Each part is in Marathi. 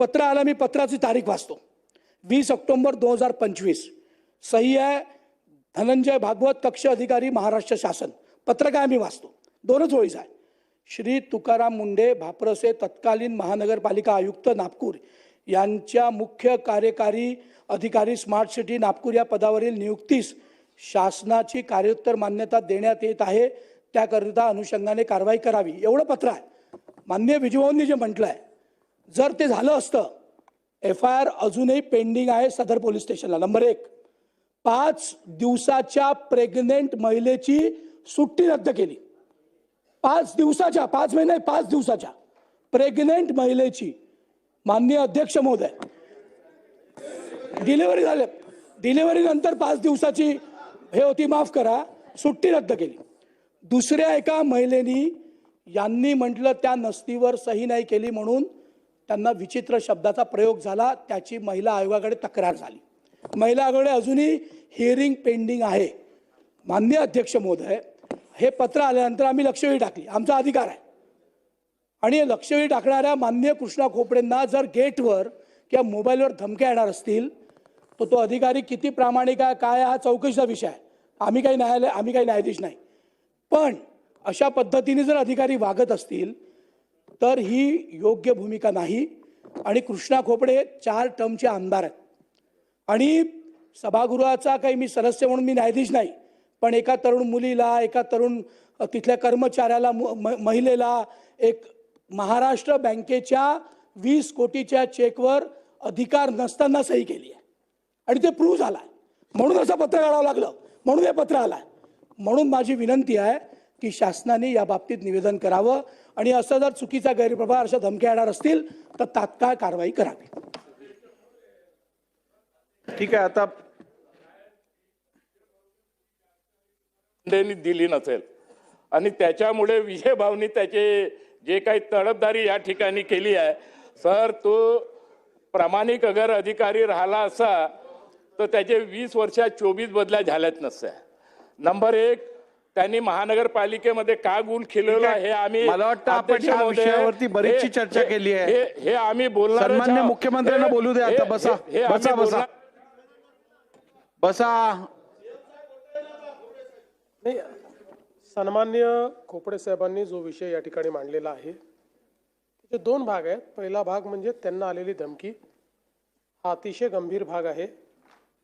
पत्र आलं, मी पत्राची तारीख वाचतो. 20 ऑक्टोबर 2025. सही आहे धनंजय भागवत, कक्ष अधिकारी, महाराष्ट्र शासन. पत्र काय मी वाचतो, दोनच ओळीच आहे. श्री तुकाराम मुंढे भाप्रसे तत्कालीन महानगरपालिका आयुक्त नागपूर यांच्या मुख्य कार्यकारी अधिकारी स्मार्ट सिटी नागपूर या पदावरील नियुक्तीस शासनाची कार्योत्तर मान्यता देण्यात येत आहे, त्याकरिता अनुषंगाने कारवाई करावी, एवढं पत्र आहे. माननीय विजयभाऊंनी जे म्हटलं आहे, जर ते झालं असतं, FIR अजूनही पेंडिंग आहे सदर पोलीस स्टेशनला. नंबर 1, 5 दिवसाच्या प्रेग्नेंट महिलेची सुट्टी रद्द केली. 5 दिवसाच्या, 5 महिने 5 दिवसाच्या प्रेग्नेंट महिलेची, माननीय अध्यक्ष महोदय, डिलिव्हरी झाले, डिलिव्हरी नंतर 5 दिवसाची हे होती, माफ करा, सुट्टी रद्द केली. दुसऱ्या एका महिलेनी यांनी म्हटलं त्या नसतीवर सही नाही केली म्हणून त्यांना विचित्र शब्दाचा प्रयोग झाला, त्याची महिला आयोगाकडे तक्रार झाली. महिला आयोगाकडे अजूनही हिअरिंग पेंडिंग आहे. माननीय अध्यक्ष महोदय, हे पत्र आल्यानंतर आम्ही लक्षवेधी टाकली, आमचा अधिकार आहे. आणि लक्षवेधी टाकणाऱ्या माननीय कृष्णा खोपडेंना जर गेटवर किंवा मोबाईलवर धमक्या येणार असतील तर तो अधिकारी किती प्रामाणिक आहे काय हा चौकशीचा विषय आहे. आम्ही काही न्यायाधीश नाही. पण अशा पद्धतीने जर अधिकारी वागत असतील तर ही योग्य भूमिका नाही. आणि कृष्णा खोपडे 4 टर्मचे आमदार आहेत आणि सभागृहाचा काही मी सदस्य म्हणून मी न्यायाधीश नाही, पण एका तरुण मुलीला, एका तरुण तिथल्या कर्मचाऱ्याला, महिलेला एक महाराष्ट्र बँकेच्या 20 कोटीच्या चेकवर अधिकार नसताना सही केली आहे आणि ते प्रूव्ह झाला. म्हणून असं पत्र काढावं लागलं, म्हणून हे पत्र आलं. म्हणून माझी विनंती आहे की शासनाने या बाबतीत निवेदन करावं आणि असं जर चुकीचा गैरप्रभाव, अशा धमक्या येणार असतील तर तात्काळ कारवाई करावी. ठीक आहे. आता दिली नसेल आणि त्याच्यामुळे विजय भाऊनी त्याचे जे काही तडफदारी या ठिकाणी केली आहे, सर तो प्रामाणिक अगर अधिकारी राहिला असा तर त्याचे 20 वर्षात 24 बदल्या झाल्याच नसत्या. नंबर 1, त्यांनी महानगरपालिकेमध्ये का गुण खिलवला हे आम्ही, मला वाटतं आपण या विषयावरती बरीचशी चर्चा केली आहे. हे आम्ही बोलणार. सन्माननीय मुख्यमंत्र्यांना बोलू दे आता. बसा बसा बसा बसा. नाही, सन्माननीय खोपडे साहेबांनी जो विषय या ठिकाणी मांडलेला आहे त्याचे 2 भाग आहेत. पहिला भाग म्हणजे त्यांना आलेली धमकी, हा अतिशय गंभीर भाग आहे.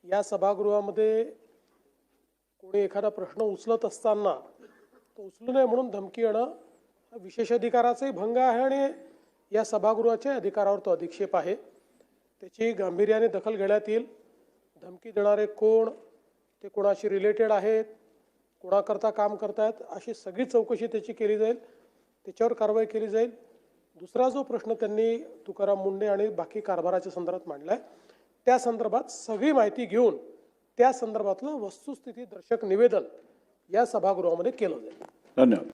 या सभागृहामध्ये कोणी एखादा प्रश्न उचलत असताना तो उचलू नये म्हणून धमकी येणं हा विशेष अधिकाराचाही भंग आहे आणि या सभागृहाच्या अधिकारावर तो अधिक्षेप आहे. त्याची गांभीर्याने दखल घेण्यात येईल. धमकी देणारे कोण, ते कोणाशी रिलेटेड आहेत, कोणाकरता काम करतायत, अशी सगळी चौकशी त्याची केली जाईल, त्याच्यावर कारवाई केली जाईल. दुसरा जो प्रश्न त्यांनी तुकाराम मुंढे आणि बाकी कारभाराच्या संदर्भात मांडला आहे, त्या संदर्भात सगळी माहिती घेऊन त्या संदर्भातलं वस्तुस्थिती दर्शक निवेदन या सभागृहामध्ये केलं जाईल. धन्यवाद.